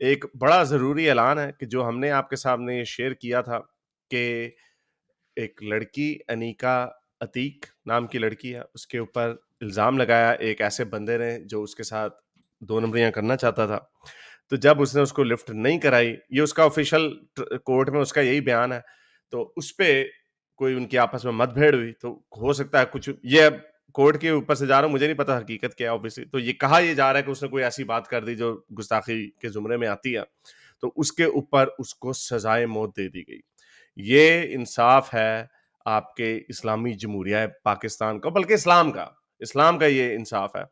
ایک بڑا ضروری اعلان ہے کہ جو ہم نے آپ کے سامنے شیئر کیا تھا کہ ایک لڑکی انیکا عتیق نام کی لڑکی ہے، اس کے اوپر الزام لگایا ایک ایسے بندے نے جو اس کے ساتھ 2 نمبریاں کرنا چاہتا تھا. تو جب اس نے اس کو لفٹ نہیں کرائی، یہ اس کا آفیشیل کورٹ میں اس کا یہی بیان ہے، تو اس پہ کوئی ان کی آپس میں مت بھیڑ ہوئی. تو ہو سکتا ہے کچھ، یہ اب کورٹ کے اوپر سے جا رہا ہوں، مجھے نہیں پتا حقیقت کیا ہے. تو یہ کہا یہ جا رہا ہے کہ اس نے کوئی ایسی بات کر دی جو گستاخی کے زمرے میں آتی ہے، تو اس کے اوپر اس کو سزائے موت دے دی گئی. یہ انصاف ہے آپ کے اسلامی جمہوریہ پاکستان کا، بلکہ اسلام کا یہ انصاف ہے.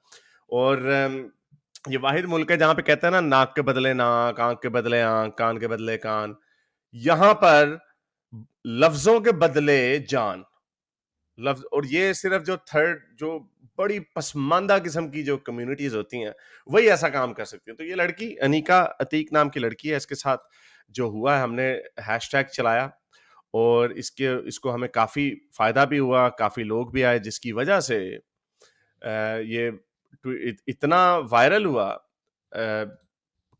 اور یہ واحد ملک ہے جہاں پہ کہتے ہیں نا، ناک کے بدلے ناک، آنکھ کے بدلے آنکھ، کان کے بدلے کان. یہاں پر لفظوں کے بدلے جان لفظ. اور یہ صرف جو بڑی پسماندہ قسم کی جو کمیونٹیز ہوتی ہیں وہی ایسا کام کر سکتی ہیں. تو یہ لڑکی انیکا عتیق نام کی لڑکی ہے، اس کے ساتھ جو ہوا ہے، ہم نے ہیش ٹیگ چلایا اور اس کو ہمیں کافی فائدہ بھی ہوا، کافی لوگ بھی آئے، جس کی وجہ سے یہ اتنا وائرل ہوا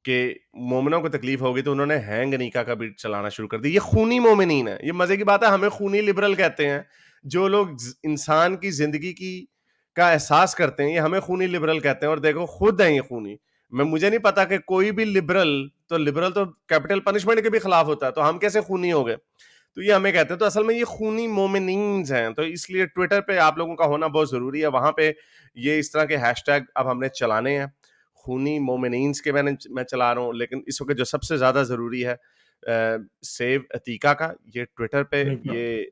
کہ مومنوں کو تکلیف ہوگی تو انہوں نے ہینگ انیکا کا بھی چلانا شروع کر دی. یہ خونی مومنین ہے. یہ مزے کی بات ہے، ہمیں خونی لبرل کہتے ہیں. جو لوگ انسان کی زندگی کا احساس کرتے ہیں، یہ ہمیں خونی لبرل کہتے ہیں. اور دیکھو خود ہیں یہ خونی. مجھے نہیں پتا کہ کوئی بھی لبرل تو کیپٹل پنشمنٹ کے بھی خلاف ہوتا ہے، تو ہم کیسے خونی ہو گئے؟ تو یہ ہمیں کہتے ہیں. تو اصل میں یہ خونی مومنینز ہیں. تو اس لیے ٹویٹر پہ آپ لوگوں کا ہونا بہت ضروری ہے. وہاں پہ یہ اس طرح کے ہیش ٹیگ اب ہم نے چلانے ہیں. خونی مومنینز کے میں چلا رہا ہوں، لیکن اس وقت جو سب سے زیادہ ضروری ہے سیو عتیقہ کا، یہ ٹویٹر پہ یہ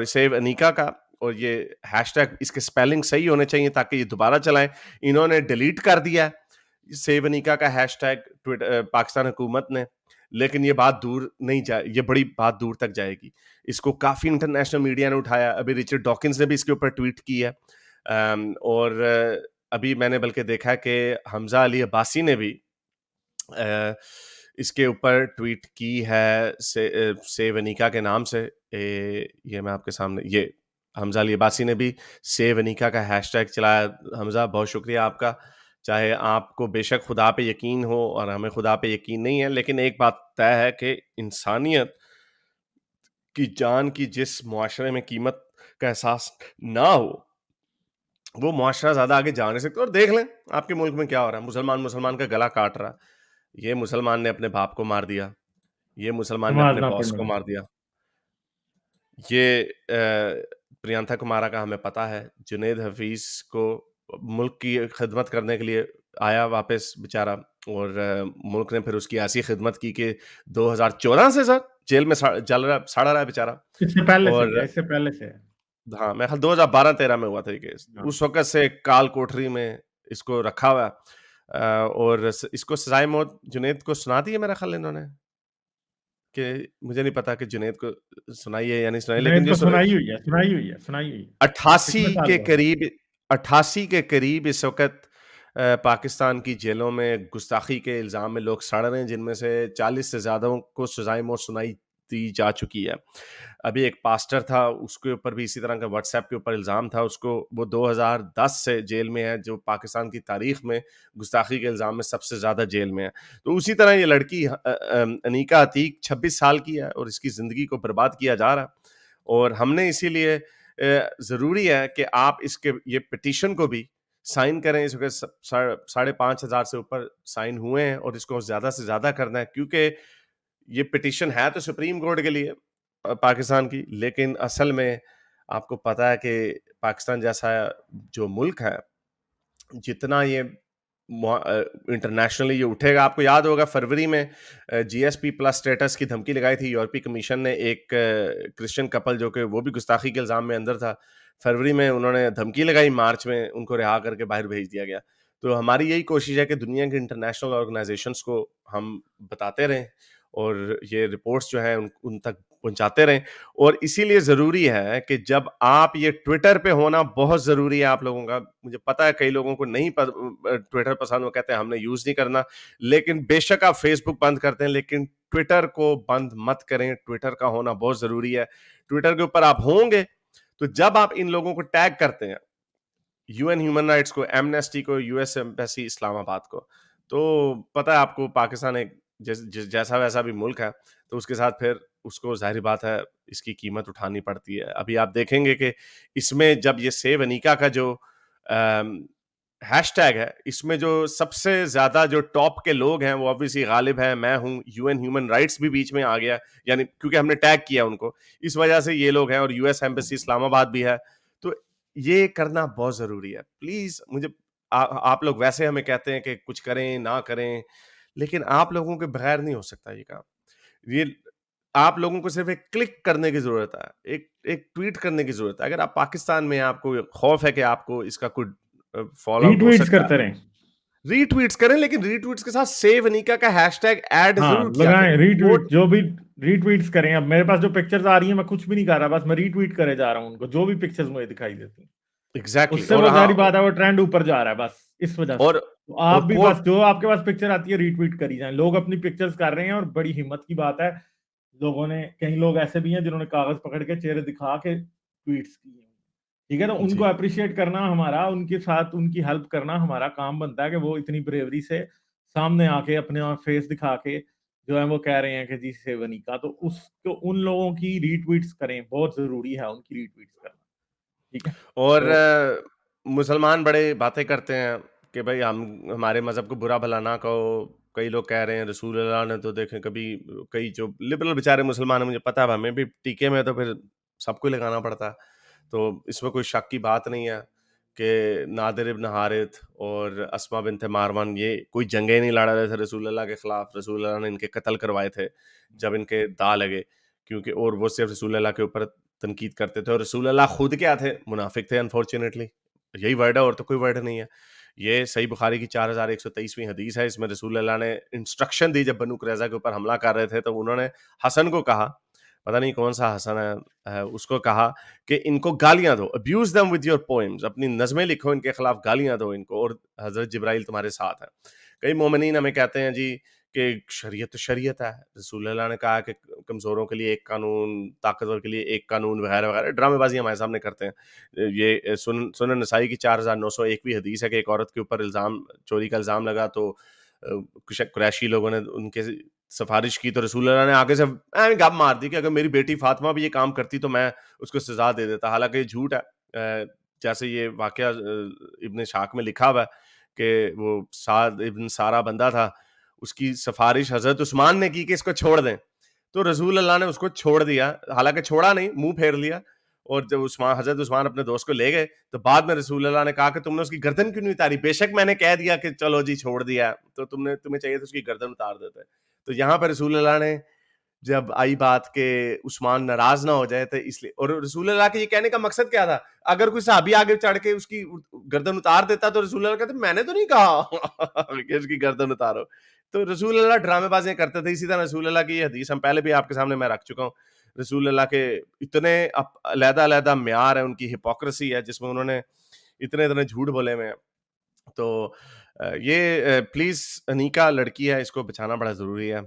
سیو انیکا کا. اور یہ ہیش ٹیگ اس کے سپیلنگ صحیح ہونے چاہیے تاکہ یہ دوبارہ چلائیں. انہوں نے ڈیلیٹ کر دیا سیو انیکا کا ہیش ٹیگ پاکستان حکومت نے، لیکن یہ بات دور نہیں جائے، یہ بڑی بات دور تک جائے گی. اس کو کافی انٹرنیشنل میڈیا نے اٹھایا. ابھی رچرڈ ڈاکنز نے بھی اس کے اوپر ٹویٹ کی ہے. اور ابھی میں نے بلکہ دیکھا کہ حمزہ علی عباسی نے بھی اس کے اوپر ٹویٹ کی ہے سیو انیکا کے نام سے. یہ میں آپ کے سامنے، یہ حمزہ علی عباسی نے بھی سیو انیکا کا ہیش ٹیگ چلایا. حمزہ بہت شکریہ آپ کا. چاہے آپ کو بے شک خدا پہ یقین ہو اور ہمیں خدا پہ یقین نہیں ہے، لیکن ایک بات طے ہے کہ انسانیت کی جان کی جس معاشرے میں قیمت کا احساس نہ ہو، وہ معاشرہ زیادہ آگے جا نہیں سکتا. اور دیکھ لیں آپ کے ملک میں کیا ہو رہا ہے. مسلمان کا گلا کاٹ رہا ہے. یہ مسلمان نے اپنے باپ کو مار دیا، یہ مسلمان نے اپنے باس کو مار دیا. یہ پریانتھا کمارا کا ہمیں پتا ہے. جنید حفیظ کو ملک کی خدمت کرنے کے لیے آیا واپس بیچارہ، اور ملک نے پھر اس کی ایسی خدمت کی کہ 2014 سے سر جیل میں سڑا رہا ہے بیچارہ. اس سے پہلے سے ہاں، میں خیال 2012-13 میں ہوا تھا یہ کیس. اس وقت سے کال کوٹری میں اس کو رکھا ہوا ہے. اور اس کو سزائے موت جنید کو سنا دی ہے میرا خیال انہوں نے، کہ مجھے نہیں پتا کہ جنید کو سنائی ہے یا نہیں سنائی، لیکن سنائی ہوئی ہے 88 کے قریب اس وقت پاکستان کی جیلوں میں گستاخی کے الزام میں لوگ سڑ رہے ہیں، جن میں سے 40 سے زیادہ کو سزائے موت سنائی دی جا چکی ہے. ابھی ایک پاسٹر تھا، اس کے اوپر بھی اسی طرح کا واٹس ایپ کے اوپر الزام تھا. اس کو وہ 2010 سے جیل میں ہے، جو پاکستان کی تاریخ میں گستاخی کے الزام میں سب سے زیادہ جیل میں ہے. تو اسی طرح یہ لڑکی انیکا عتیق 26 سال کی ہے اور اس کی زندگی کو برباد کیا جا رہا ہے. اور ہم نے اسی لیے ضروری ہے کہ آپ اس کے یہ پٹیشن کو بھی سائن کریں. اس وقت 5,500 سے اوپر سائن ہوئے ہیں اور اس کو زیادہ سے زیادہ کرنا ہے، کیونکہ یہ پٹیشن ہے تو سپریم کورٹ کے لیے پاکستان کی، لیکن اصل میں آپ کو پتا ہے کہ پاکستان جیسا جو ملک ہے، جتنا یہ انٹرنیشنلی یہ اٹھے گا. آپ کو یاد ہوگا فروری میں GSP+ اسٹیٹس کی دھمکی لگائی تھی یورپی کمیشن نے. ایک کرسچن کپل جو کہ وہ بھی گستاخی کے الزام میں اندر تھا، فروری میں انہوں نے دھمکی لگائی، مارچ میں ان کو رہا کر کے باہر بھیج دیا گیا. تو ہماری یہی کوشش ہے کہ دنیا کے انٹرنیشنل آرگنائزیشنز کو ہم بتاتے رہیں اور یہ رپورٹس جو ہیں ان تک پہنچاتے رہیں. اور اسی لیے ضروری ہے کہ جب آپ یہ ٹویٹر پہ ہونا بہت ضروری ہے آپ لوگوں کا. مجھے پتا ہے کئی لوگوں کو نہیں ٹویٹر پسند، وہ کہتے ہیں ہم نے یوز نہیں کرنا، لیکن بے شک آپ فیس بک بند کرتے ہیں لیکن ٹویٹر کو بند مت کریں. ٹویٹر کا ہونا بہت ضروری ہے. ٹویٹر کے اوپر آپ ہوں گے تو جب آپ ان لوگوں کو ٹیگ کرتے ہیں، UN ہیومن رائٹس کو، ایمنیسٹی کو، US ایمبیسی اسلام آباد کو، تو پتہ ہے آپ کو پاکستان ایک جیسا ویسا بھی ملک ہے، تو اس کے ساتھ پھر اس کو ظاہری بات ہے اس کی قیمت اٹھانی پڑتی ہے. ابھی آپ دیکھیں گے کہ اس میں جب یہ سیو انیکا کا جو ہیش ٹیگ ہے، اس میں جو سب سے زیادہ جو ٹاپ کے لوگ ہیں وہ obviously غالب ہیں، میں ہوں، UN ہیومن رائٹس بھی بیچ میں آ گیا، یعنی کیونکہ ہم نے ٹیگ کیا ان کو، اس وجہ سے یہ لوگ ہیں، اور US ایمبیسی اسلام آباد بھی ہے. تو یہ کرنا بہت ضروری ہے. پلیز مجھے آپ لوگ ویسے ہمیں کہتے ہیں کہ کچھ کریں نہ کریں، لیکن آپ لوگوں کے بغیر نہیں ہو سکتا یہ کام. یہ آپ لوگوں کو صرف ایک کلک کرنے کی ضرورت ہے، ایک ٹویٹ کرنے کی ضرورت ہے. اگر آپ پاکستان میں آپ کو خوف ہے کہ آپ کو اس کا کوئی فال ری آؤٹ ہو ٹویٹس سکتا کرتے ہے، رہیں. ری ٹویٹس کریں، لیکن ری ٹویٹس کے ساتھ سیو انیکا کا ہیش ٹیگ ایڈ ہاں ضرور کیا کریں. لگائیں ری وہ ٹویٹ، جو بھی ری ٹویٹس کریں. اب میرے پاس جو پکچرز آ رہی ہیں میں کچھ بھی نہیں کر رہا، بس میں ری ٹویٹ کرے جا رہا ہوں ان کو، جو بھی پکچرز مجھے دکھائی دیتی ہیں. ایگزیکٹلی. اس سے اور وہ ہاں، ظاہری بات ہے وہ ٹرینڈ اوپر جا رہا ہے بس اس وجہ سے. اور تو آپ بھی کوٹ، بس جو آپ کے پاس پکچر آتی ہے ری ٹویٹ کری جائیں. لوگ اپنی پکچرز کر رہے ہیں اور بڑی ہمت کی بات ہے. لوگوں نے کئی لوگ ایسے بھی ہیں جنہوں نے کاغذ پکڑ کے چہرے دکھا کے ٹویٹس کی ہیں. ٹھیک ہے، تو ان جی کو اپریشیٹ کرنا ہمارا، ان کے ساتھ ان کی ہیلپ کرنا ہمارا کام بنتا ہے کہ وہ اتنی بریوری سے سامنے آ کے اپنے فیس دکھا کے جو ہے وہ کہہ رہے ہیں کہ جی سیونی کا، تو اس کو ان لوگوں کی ری ٹویٹس کریں. بہت ضروری ہے ان کی ری ٹویٹس کرنا. ٹھیک ہے. اور تو مسلمان بڑے باتیں کرتے ہیں کہ بھائی ہمارے مذہب کو برا بھلا نہ کہو. کئی لوگ کہہ رہے ہیں رسول اللہ نے تو دیکھیں کبھی، کئی جو لبرل بیچارے مسلمان ہیں، مجھے پتا ہے ہمیں بھی ٹیکے میں تو پھر سب کو لگانا پڑتا ہے، تو اس میں کوئی شک کی بات نہیں ہے کہ نادر ابن حارث اور اسما بنت ماروان یہ کوئی جنگیں نہیں لڑ رہے تھے رسول اللہ کے خلاف. رسول اللہ نے ان کے قتل کروائے تھے جب ان کے داغ لگے، کیونکہ اور وہ صرف رسول اللہ کے اوپر تنقید کرتے تھے. اور رسول اللہ خود کیا تھے؟ منافق تھے. انفارچونیٹلی یہی ورڈ ہے، اور تو کوئی ورڈ نہیں ہے. یہ صحیح بخاری کی 4123ویں حدیث ہے. اس میں رسول اللہ نے انسٹرکشن دی جب بنو قریظہ کے اوپر حملہ کر رہے تھے، تو انہوں نے حسن کو کہا، پتہ نہیں کون سا حسن ہے، اس کو کہا کہ ان کو گالیاں دو، abuse them with your poems، اپنی نظمیں لکھو ان کے خلاف، گالیاں دو ان کو، اور حضرت جبرائیل تمہارے ساتھ ہے. کئی مومنین ہمیں کہتے ہیں جی کہ شریعت تو شریعت ہے، رسول اللہ نے کہا کہ کمزوروں کے لیے ایک قانون، طاقتور کے لیے ایک قانون، وغیرہ وغیرہ. ڈرامے بازی ہمارے سامنے کرتے ہیں. یہ سنن نسائی کی 4901ویں حدیث ہے کہ ایک عورت کے اوپر چوری کا الزام لگا، تو قریشی لوگوں نے ان کے سفارش کی، تو رسول اللہ نے آگے سے گپ مار دی کہ اگر میری بیٹی فاطمہ بھی یہ کام کرتی تو میں اس کو سزا دے دیتا. حالانکہ یہ جھوٹ ہے. جیسے یہ واقعہ ابن شاق میں لکھا ہوا ہے کہ وہ سعد ابن سارا بندہ تھا، اس کی سفارش حضرت عثمان نے کی کہ اس کو چھوڑ دیں، تو رسول اللہ نے اس کو چھوڑ دیا. حالانکہ چھوڑا نہیں، منہ پھیر لیا. اور جب حضرت عثمان اپنے دوست کو لے گئے تو بعد میں رسول اللہ نے کہا کہ تم نے اس کی گردن کیوں نہیں اتاری؟ بے شک میں نے کہہ دیا کہ چلو جی چھوڑ دیا، تو تمہیں چاہیے تو اس کی گردن اتار دیتے. تو یہاں پہ رسول اللہ نے جب آئی بات کہ عثمان ناراض نہ ہو جائے، تو اس لیے، اور رسول اللہ کے یہ کہنے کا مقصد کیا تھا؟ اگر کوئی صحابی آگے چڑھ کے اس کی گردن اتار دیتا تو رسول اللہ کہتے میں نے تو نہیں کہا کہ اس کی گردن اتارو. تو رسول اللہ ڈرامے بازیاں کرتے تھے. اسی طرح رسول اللہ کی یہ حدیث ہم پہلے بھی آپ کے سامنے میں رکھ چکا ہوں. رسول اللہ کے اتنے علیحدہ علیحدہ معیار ہے، ان کی ہپوکریسی ہے جس میں انہوں نے اتنے جھوٹ بولے ہوئے ہیں. تو یہ پلیز انیکا لڑکی ہے، اس کو بچانا بڑا ضروری ہے،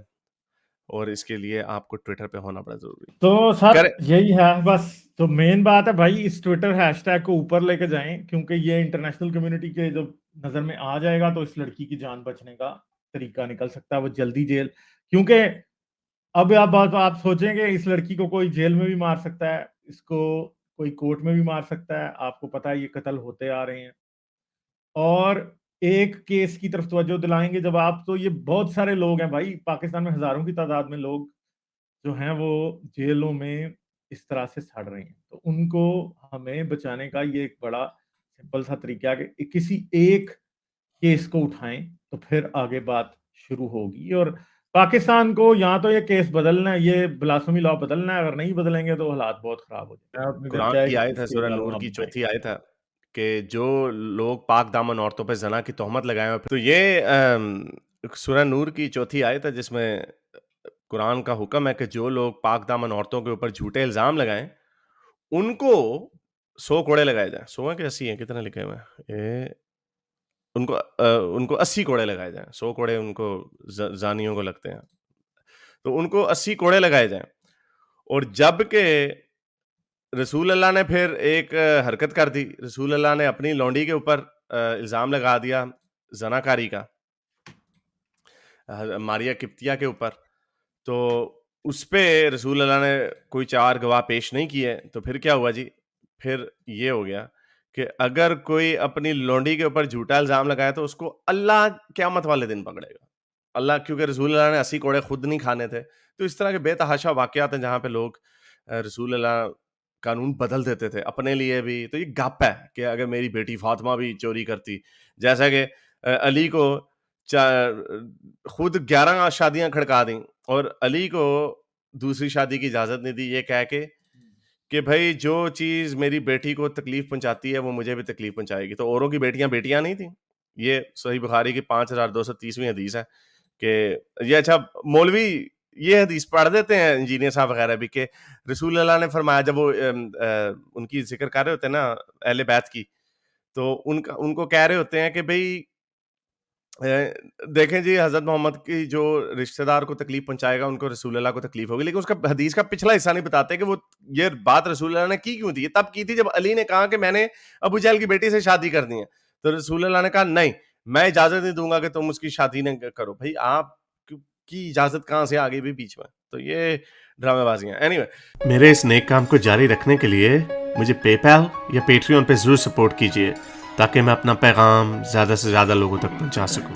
اور اس کے لیے آپ کو ٹویٹر پہ ہونا بڑا ضروری تو سر کرے. یہی ہے بس. تو مین بات ہے بھائی اس ٹویٹر ہیش ٹیگ کو اوپر لے کے جائیں، کیونکہ یہ انٹرنیشنل کمیونٹی کے جب نظر میں آ جائے گا تو اس لڑکی کی جان بچنے کا طریقہ نکل سکتا ہے. وہ جلدی جیل، کیونکہ اب آپ سوچیں کہ اس لڑکی کو کوئی جیل میں بھی مار سکتا ہے، اس کو کوئی کورٹ میں بھی مار سکتا ہے. آپ کو پتا ہے یہ قتل ہوتے آ رہے ہیں. اور ایک کیس کی طرف توجہ دلائیں گے جب آپ، تو یہ بہت سارے لوگ ہیں بھائی، پاکستان میں ہزاروں کی تعداد میں لوگ جو ہیں وہ جیلوں میں اس طرح سے سڑ رہے ہیں. تو ان کو ہمیں بچانے کا یہ ایک بڑا سمپل سا طریقہ ہے کہ کسی ایک کیس کو اٹھائیں تو پھر آگے بات شروع ہوگی. اور پاکستان کو یا تو یہ کیس بدلنا ہے، یہ بلاسفمی لا بدلنا ہے، اگر نہیں بدلیں گے تو حالات بہت خراب ہو جائیں گے. آپ نے قرآن چاہے کی آیت ہے، اس کے سورہ بارے میں نور آپ کی بتائیں. 4 آیت ہے کہ جو لوگ پاک دامن عورتوں پہ زنا کی تہمت لگائے ہوئے، تو یہ سورہ نور کی 4 آیت ہے جس میں قرآن کا حکم ہے کہ جو لوگ پاک دامن عورتوں کے اوپر جھوٹے الزام لگائیں ان کو 100 کوڑے لگائے جائیں. 100 ہیں کہ 80 ہیں؟ کتنے لکھے ہوئے ہیں؟ ان کو 80 کوڑے لگائے جائیں. 100 کوڑے ان کو زانیوں کو لگتے ہیں، تو ان کو 80 کوڑے لگائے جائیں. اور جب کہ رسول اللہ نے پھر ایک حرکت کر دی، رسول اللہ نے اپنی لونڈی کے اوپر الزام لگا دیا زناکاری کا. ماریا قبطیہ کے اوپر، تو اس پہ رسول اللہ نے کوئی 4 گواہ پیش نہیں کیے، تو پھر کیا ہوا جی؟ پھر یہ ہو گیا کہ اگر کوئی اپنی لونڈی کے اوپر جھوٹا الزام لگائے تو اس کو اللہ قیامت والے دن پکڑے گا اللہ، کیونکہ رسول اللہ نے 80 کوڑے خود نہیں کھانے تھے. تو اس طرح کے بے تحاشا واقعات ہیں جہاں پہ لوگ رسول اللہ قانون بدل دیتے تھے اپنے لیے بھی. تو یہ گپ ہے کہ اگر میری بیٹی فاطمہ بھی چوری کرتی، جیسا کہ علی کو خود 11 شادیاں کھڑکا دیں اور علی کو دوسری شادی کی اجازت نہیں دی، یہ کہہ کے کہ بھائی جو چیز میری بیٹی کو تکلیف پہنچاتی ہے وہ مجھے بھی تکلیف پہنچائے گی. تو اوروں کی بیٹیاں بیٹیاں نہیں تھیں. یہ صحیح بخاری کی 5230ویں حدیث ہے کہ یہ اچھا مولوی یہ حدیث پڑھ دیتے ہیں انجینئر صاحب وغیرہ بھی کہ رسول اللہ نے فرمایا، جب وہ ان کی ذکر کر رہے ہوتے ہیں نا اہل بیت کی، تو ان کو کہہ رہے ہوتے ہیں کہ بھئی دیکھیں جی حضرت محمد کی جو رشتہ دار کو تکلیف پہنچائے گا ان کو رسول اللہ کو تکلیف ہوگی، لیکن اس کا حدیث کا پچھلا حصہ نہیں بتاتے کہ وہ یہ بات رسول اللہ نے کی کیوں تھی. یہ تب کی تھی جب علی نے کہا کہ میں نے ابو جہل کی بیٹی سے شادی کرنی ہے، تو رسول اللہ نے کہا نہیں، میں اجازت نہیں دوں گا کہ تم اس کی شادی نہ کرو. بھائی آپ کی اجازت کہاں سے آ گئی بھی بیچ میں؟ تو یہ ڈرامے بازیاں. اینیوے، میرے اس نیک کام کو جاری رکھنے کے لیے مجھے پے پیل یا پیٹریون پہ ضرور سپورٹ کیجیے تاکہ میں اپنا پیغام زیادہ سے زیادہ لوگوں تک پہنچا سکوں.